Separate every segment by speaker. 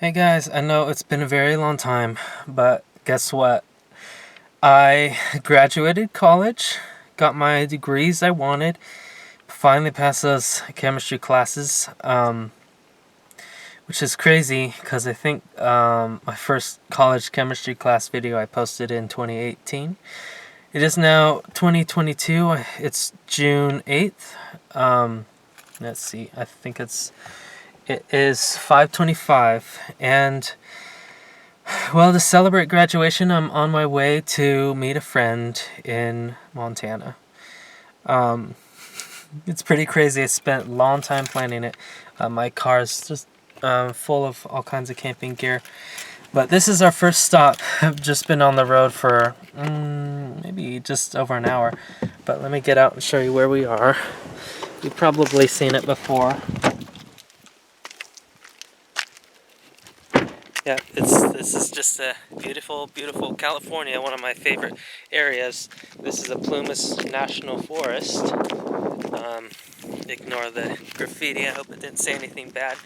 Speaker 1: Hey guys, I know it's been a very long time, but guess what? I graduated college, got my degrees I wanted, finally passed those chemistry classes, which is crazy because I think my first college chemistry class video I posted in 2018. It is now 2022, it's June 8th. Let's see, I think it is 5:25, and well, to celebrate graduation, I'm on my way to meet a friend in Montana. Um, it's pretty crazy. I spent a long time planning it. My car is just full of all kinds of camping gear. But this is our first stop. I've just been on the road for maybe just over an hour. But let me get out and show you where we are. You've probably seen it before. Yeah, this is just a beautiful, beautiful California, one of my favorite areas. This is a Plumas National Forest. Ignore the graffiti. I hope it didn't say anything bad.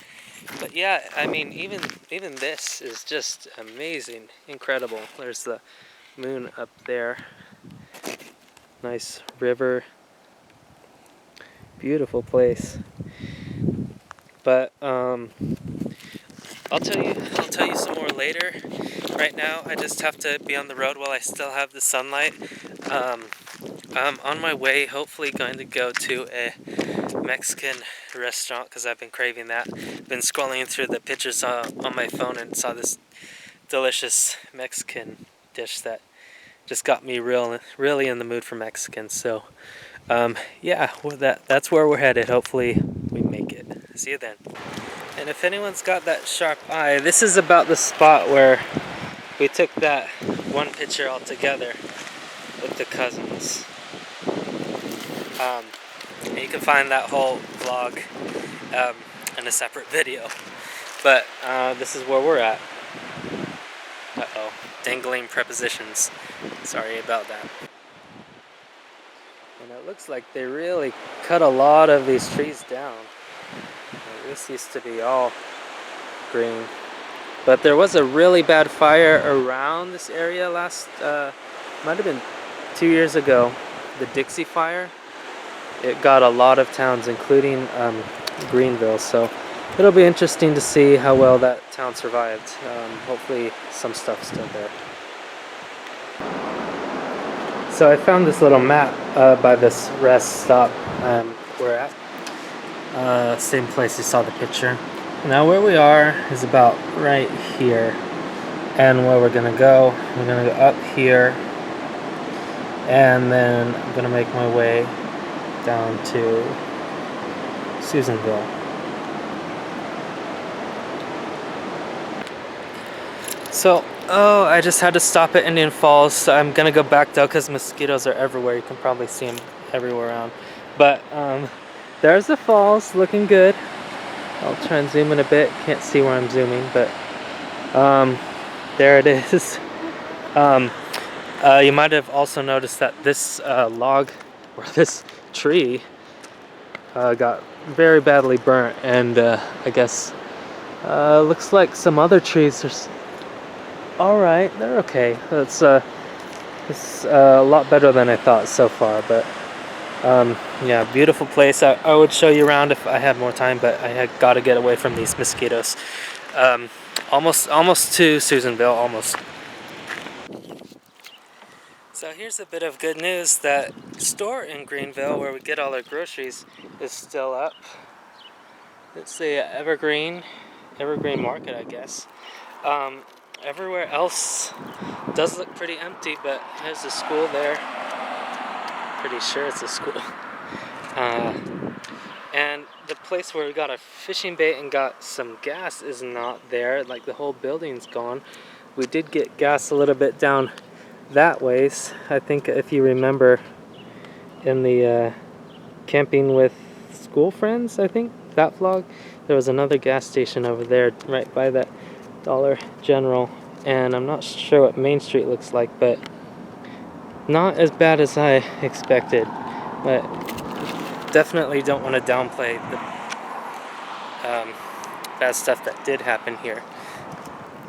Speaker 1: But yeah, I mean, even this is just amazing, incredible. There's the moon up there. Nice river. Beautiful place. But I'll tell you some more later. Right now, I just have to be on the road while I still have the sunlight. I'm on my way, hopefully going to go to a Mexican restaurant because I've been craving that. Been scrolling through the pictures on my phone and saw this delicious Mexican dish that just got me really in the mood for Mexican. So, yeah, that's where we're headed. Hopefully, we make it. See you then. And if anyone's got that sharp eye, this is about the spot where we took that one picture all together with the cousins. And you can find that whole vlog in a separate video. But this is where we're at. Uh-oh, dangling prepositions. Sorry about that. And it looks like they really cut a lot of these trees down. This used to be all green. But there was a really bad fire around this area might have been 2 years ago. The Dixie Fire. It got a lot of towns, including Greenville. So it'll be interesting to see how well that town survived. Hopefully some stuff's still there. So I found this little map by this rest stop we're at. Same place you saw the picture. Now where we are is about right here, and where we're gonna go up here, and then I'm gonna make my way down to Susanville. So, I just had to stop at Indian Falls. So I'm gonna go back though because mosquitoes are everywhere. You can probably see them everywhere around. But there's the falls, looking good. I'll try and zoom in a bit. Can't see where I'm zooming, but there it is. You might have also noticed that this log, or this tree, got very badly burnt, and I guess looks like some other trees are alright. They're okay. It's a lot better than I thought so far, but yeah, beautiful place. I would show you around if I had more time, but I had got to get away from these mosquitoes. Almost to Susanville, almost. So here's a bit of good news. That store in Greenville where we get all our groceries is still up. It's the Evergreen Market, I guess. Everywhere else does look pretty empty, but there's a school there. Pretty sure it's a school. And the place where we got our fishing bait and got some gas is not there. Like, the whole building's gone. We did get gas a little bit down that ways. I think if you remember in the camping with school friends, I think, that vlog, there was another gas station over there right by that Dollar General. And I'm not sure what Main Street looks like, but not as bad as I expected, but definitely don't want to downplay the bad stuff that did happen here.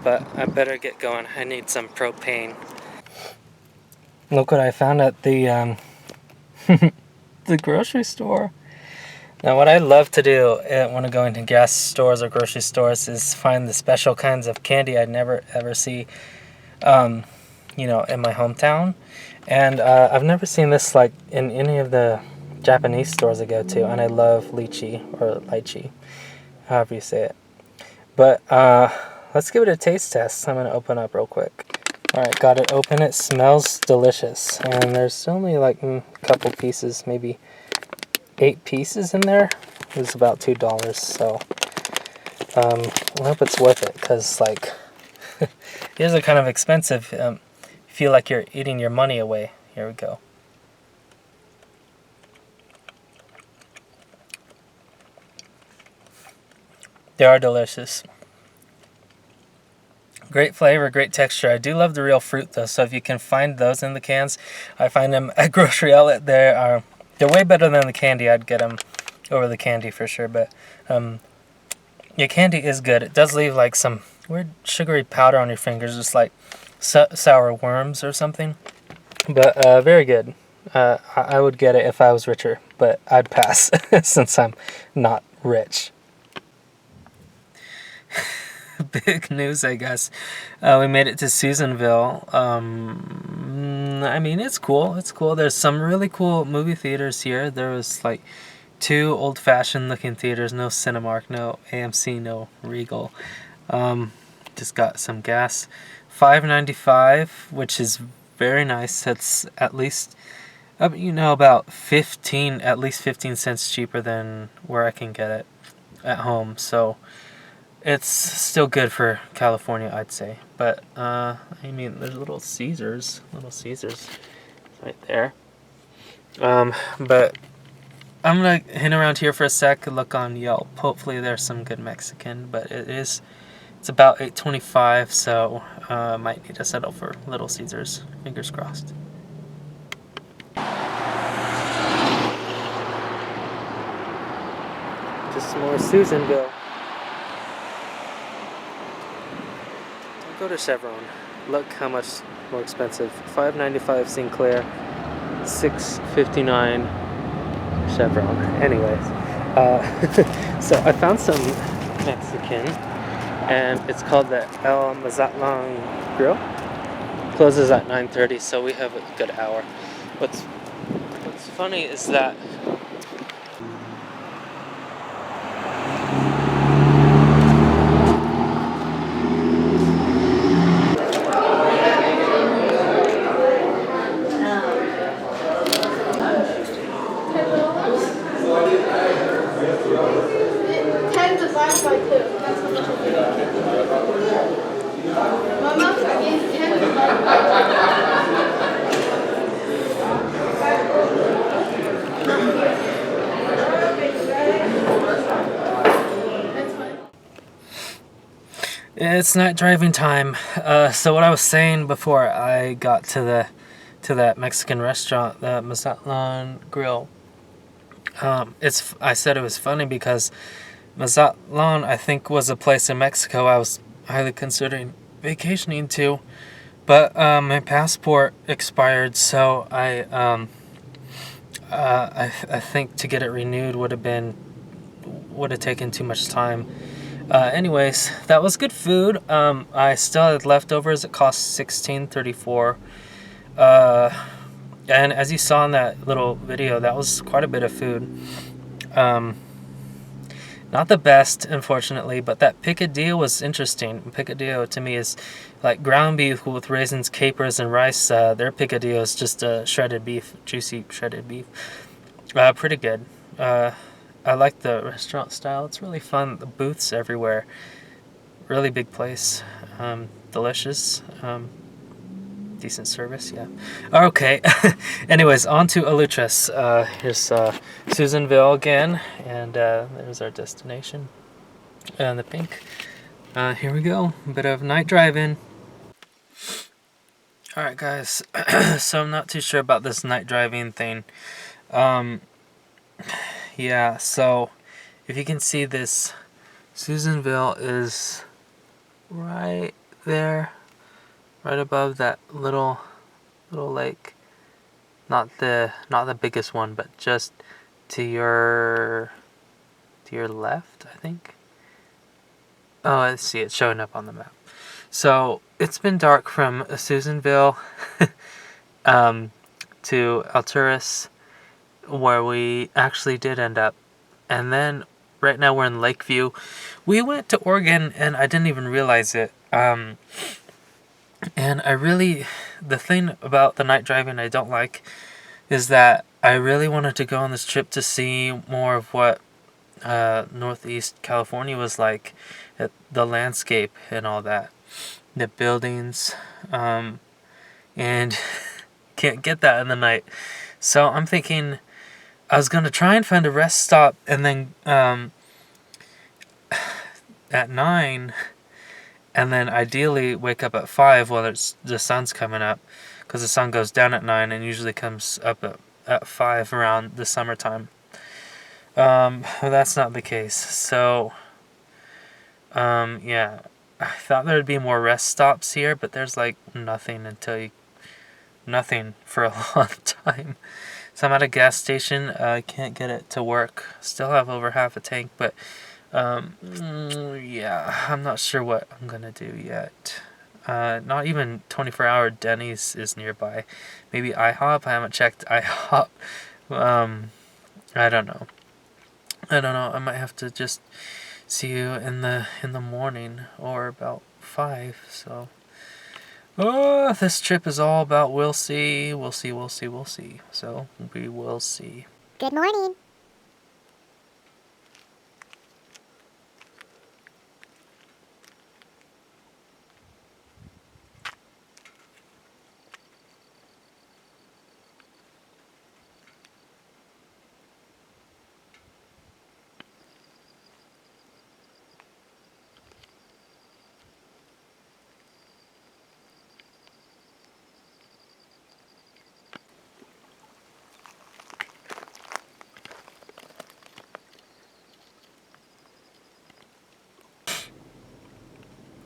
Speaker 1: but I better get going. I need some propane. Look what I found at the the grocery store. Now, what I love to do when I go into gas stores or grocery stores is find the special kinds of candy I'd never ever see, in my hometown. And I've never seen this like in any of the Japanese stores I go to. And I love lychee or lychee, however you say it. But let's give it a taste test. I'm gonna open up real quick. All right, got it open. It smells delicious, and there's only like a couple pieces, maybe 8 pieces in there. It was about $2, so I hope it's worth it, because like these are kind of expensive. You feel like you're eating your money away. Here we go. They are delicious. Great flavor, great texture. I do love the real fruit though, so if you can find those in the cans, I find them at grocery outlet. They're way better than the candy. I'd get them over the candy for sure, but candy is good. It does leave like some weird sugary powder on your fingers, just like sour worms or something, but very good. I would get it if I was richer, but I'd pass since I'm not rich. Big news, I guess. We made it to Susanville. I mean, it's cool. It's cool. There's some really cool movie theaters here. There was like 2 old-fashioned looking theaters. No Cinemark, no AMC, no Regal. Just got some gas. $5.95, which is very nice. That's at least, about at least 15 cents cheaper than where I can get it at home. So it's still good for California, I'd say. But, there's Little Caesars right there. But I'm going to hang around here for a sec, look on Yelp. Hopefully there's some good Mexican, but it's about $8.25, so might need to settle for Little Caesars. Fingers crossed. Just more Susanville. Go to Chevron. Look how much more expensive. $5.95 Sinclair, $6.59 Chevron. Anyways, so I found some Mexican, and it's called the El Mazatlan Grill. Closes at 9:30, so we have a good hour. What's funny is that it's night driving time. So what I was saying before I got to that Mexican restaurant, the Mazatlan Grill. I said it was funny because Mazatlan, I think, was a place in Mexico I was highly considering vacationing to, but my passport expired, so I think to get it renewed would have taken too much time. Anyways, that was good food. I still had leftovers. It cost $16.34. And as you saw in that little video, that was quite a bit of food. Not the best, unfortunately, but that picadillo was interesting. Picadillo to me is like ground beef with raisins, capers, and rice. Their picadillo is just shredded beef, juicy shredded beef. Pretty good. I like the restaurant style. It's really fun. The booths everywhere. Really big place. Delicious. Decent service, yeah. Okay. Anyways, on to Eleuthera's. Here's Susanville again, and there's our destination. And the pink. Here we go. A bit of night driving. Alright, guys. So I'm not too sure about this night driving thing. Yeah, so if you can see this, Susanville is right there, right above that little lake. Not the biggest one, but just to your left, I think. Oh, I see it showing up on the map. So it's been dark from Susanville to Alturas, where we actually did end up. And then right now we're in Lakeview. We went to Oregon and I didn't even realize it. And the thing about the night driving I don't like is that I really wanted to go on this trip to see more of what Northeast California was like, the landscape and all that, the buildings, and can't get that in the night. So I'm thinking I was gonna try and find a rest stop, and then at 9, and then ideally wake up at 5 while the sun's coming up, because the sun goes down at 9 and usually comes up at 5 around the summertime. Well, that's not the case. So, yeah, I thought there'd be more rest stops here, but there's like nothing for a long time. So I'm at a gas station. I can't get it to work. Still have over half a tank, but yeah, I'm not sure what I'm gonna do yet. Not even 24-hour Denny's is nearby. Maybe IHOP. I haven't checked IHOP. I don't know. I might have to just see you in the morning or about 5. So, oh, this trip is all about we'll see. So we will see.
Speaker 2: Good morning.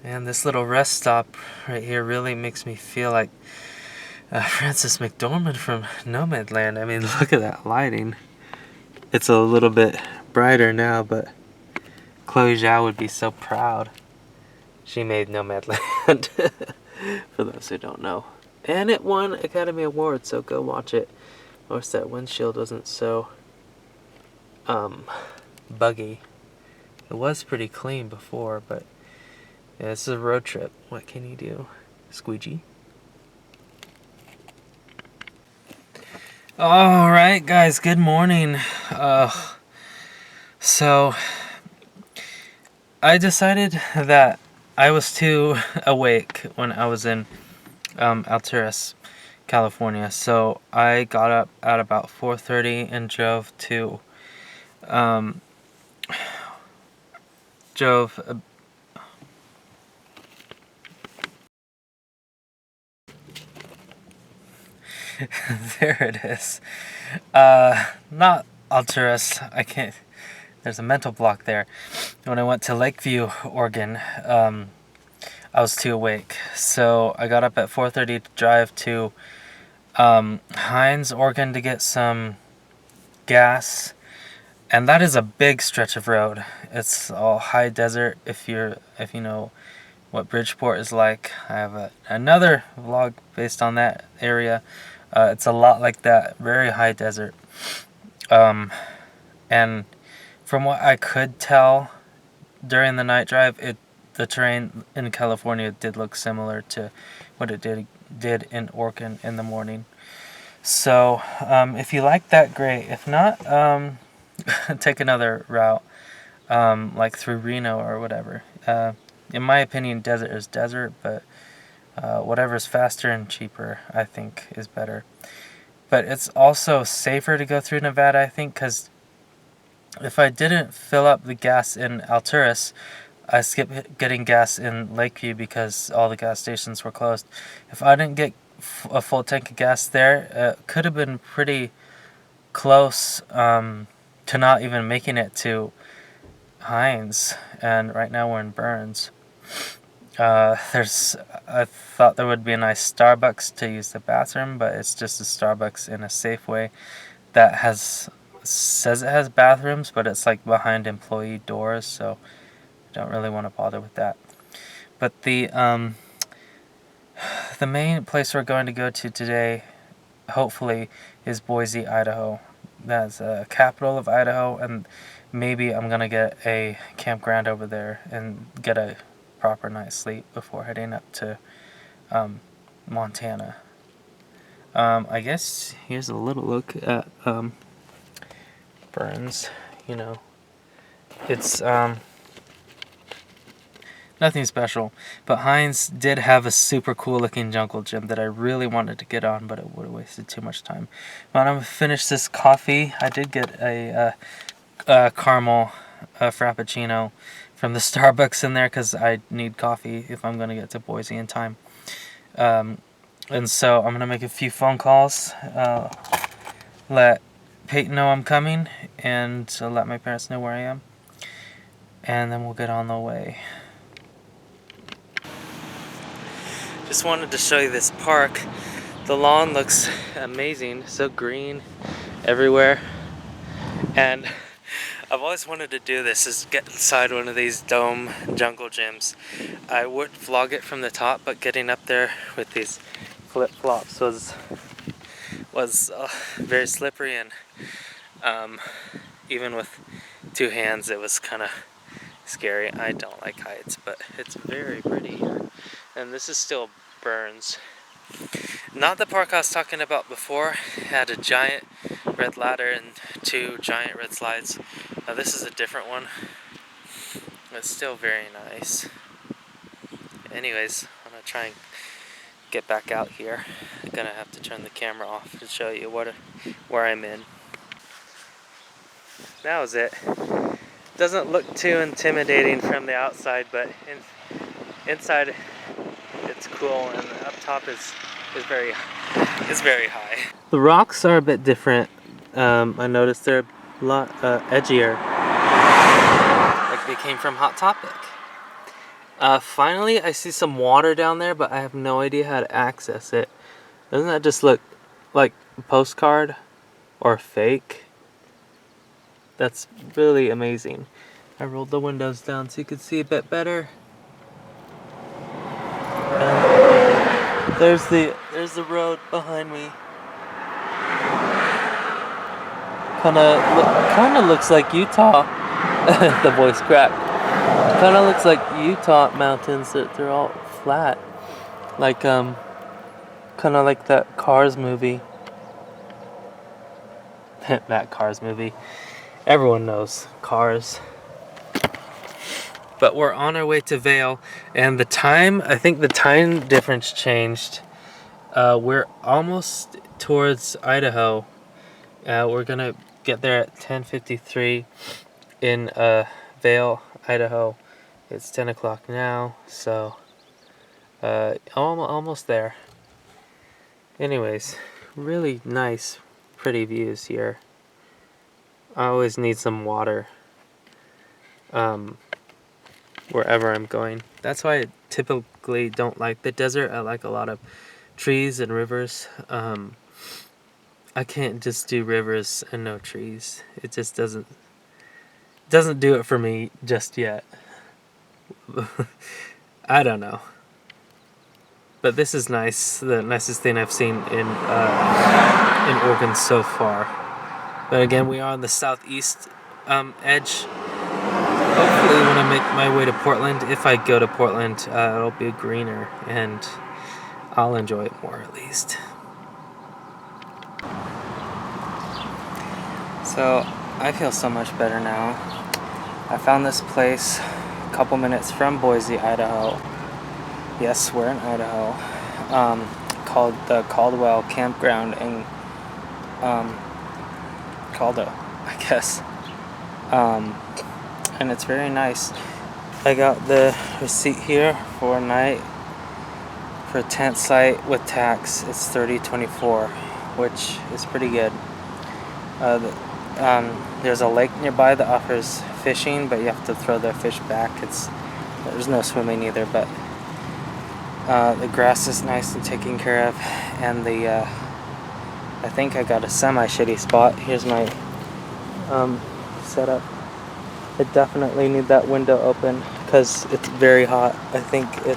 Speaker 1: And this little rest stop right here really makes me feel like Francis McDormand from Nomadland. I mean, look at that lighting. It's a little bit brighter now, but Chloe Zhao would be so proud. She made Nomadland, for those who don't know. And it won Academy Award, so go watch it. Notice that windshield wasn't so buggy. It was pretty clean before, but yeah, this is a road trip. What can you do? Squeegee. Alright, guys, good morning. So, I decided that I was too awake when I was in Alturas, California. So, I got up at about 4:30 and drove there it is. Not Alturas. I can't. There's a mental block there. When I went to Lakeview, Oregon, I was too awake. So I got up at 4:30 to drive to Hines, Oregon to get some gas. And that is a big stretch of road. It's all high desert. If you know what Bridgeport is like, I have another vlog based on that area. It's a lot like that, very high desert. And from what I could tell during the night drive, the terrain in California did look similar to what it did in Oregon in the morning. So if you like that, great. If not, take another route, like through Reno or whatever. In my opinion, desert is desert, but whatever's faster and cheaper, I think, is better. But it's also safer to go through Nevada, I think, because if I didn't fill up the gas in Alturas, I skipped getting gas in Lakeview because all the gas stations were closed. If I didn't get a full tank of gas there, it could have been pretty close to not even making it to Hines. And right now we're in Burns. I thought there would be a nice Starbucks to use the bathroom, but it's just a Starbucks in a Safeway that says it has bathrooms, but it's like behind employee doors, so I don't really want to bother with that. But the main place we're going to go to today, hopefully, is Boise, Idaho. That's the capital of Idaho, and maybe I'm gonna get a campground over there and get a proper night's sleep before heading up to Montana. I guess here's a little look at Burns. You know, it's nothing special, but Heinz did have a super cool looking jungle gym that I really wanted to get on, but it would have wasted too much time. When I finish this coffee, I did get a caramel frappuccino from the Starbucks in there because I need coffee if I'm going to get to Boise in time. And so I'm going to make a few phone calls, let Peyton know I'm coming, and let my parents know where I am. And then we'll get on the way. Just wanted to show you this park. The lawn looks amazing, so green everywhere. And I've always wanted to do this, is get inside one of these dome jungle gyms. I would vlog it from the top, but getting up there with these flip-flops was very slippery, and even with two hands it was kind of scary. I don't like heights, but it's very pretty here. And this is still Burns. Not the park I was talking about before. It had a giant red ladder and two giant red slides. Now this is a different one. It's still very nice. Anyways, I'm gonna try and get back out here. I'm gonna have to turn the camera off to show you where I'm in. That was it. Doesn't look too intimidating from the outside, but inside it's cool, and up top is very high. The rocks are a bit different. I noticed they're a lot edgier, like they came from Hot Topic. Finally, I see some water down there, but I have no idea how to access it. Doesn't that just look like a postcard or fake? That's really amazing. I rolled the windows down so you could see a bit better. There's the road behind me. Kinda looks like Utah. The voice cracked. Kinda looks like Utah mountains. That they're all flat. Like kinda like that Cars movie. That Cars movie. Everyone knows Cars. But we're on our way to Vail, and I think the time difference changed. We're almost towards Idaho. We're gonna get there at 10:53 in Vail, Idaho. It's 10 o'clock now, so almost there. Anyways, really nice, pretty views here. I always need some water wherever I'm going. That's why I typically don't like the desert. I like a lot of trees and rivers. I can't just do rivers and no trees. It just doesn't do it for me just yet. I don't know. But this is nice. The nicest thing I've seen in Oregon so far. But again, we are on the southeast edge. Hopefully when I make my way to Portland, if I go to Portland, it'll be greener and I'll enjoy it more at least. So I feel so much better now. I found this place a couple minutes from Boise, Idaho. Yes, we're in Idaho. Called the Caldwell campground in Caldo, I guess. And it's very nice. I got the receipt here for a night. For a tent site with tax, it's $30.24, which is pretty good. There's a lake nearby that offers fishing, but you have to throw the fish back. There's no swimming either, but The grass is nicely taken care of, and I think I got a semi-shitty spot. Here's my setup. I definitely need that window open because it's very hot. I think I'm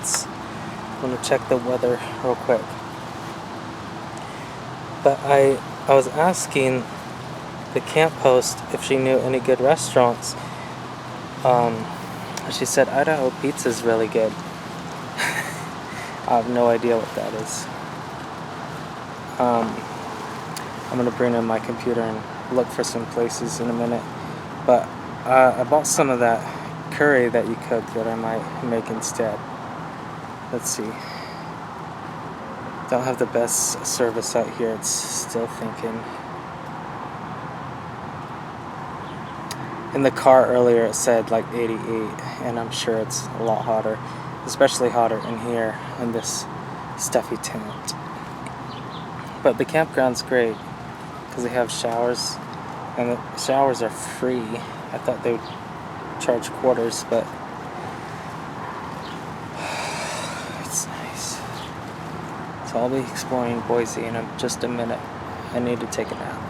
Speaker 1: gonna check the weather real quick. But I was asking the camp host if she knew any good restaurants. She said Idaho pizza is really good. I have no idea what that is. I'm gonna bring in my computer and look for some places in a minute. But I bought some of that curry that you cooked that I might make instead. Let's see. Don't have the best service out here. It's still thinking. In the car earlier it said like 88, and I'm sure it's a lot hotter, especially hotter in here in this stuffy tent. But the campground's great because they have showers, and the showers are free. I thought they would charge quarters, but it's nice. So I'll be exploring Boise in just a minute. I need to take a nap.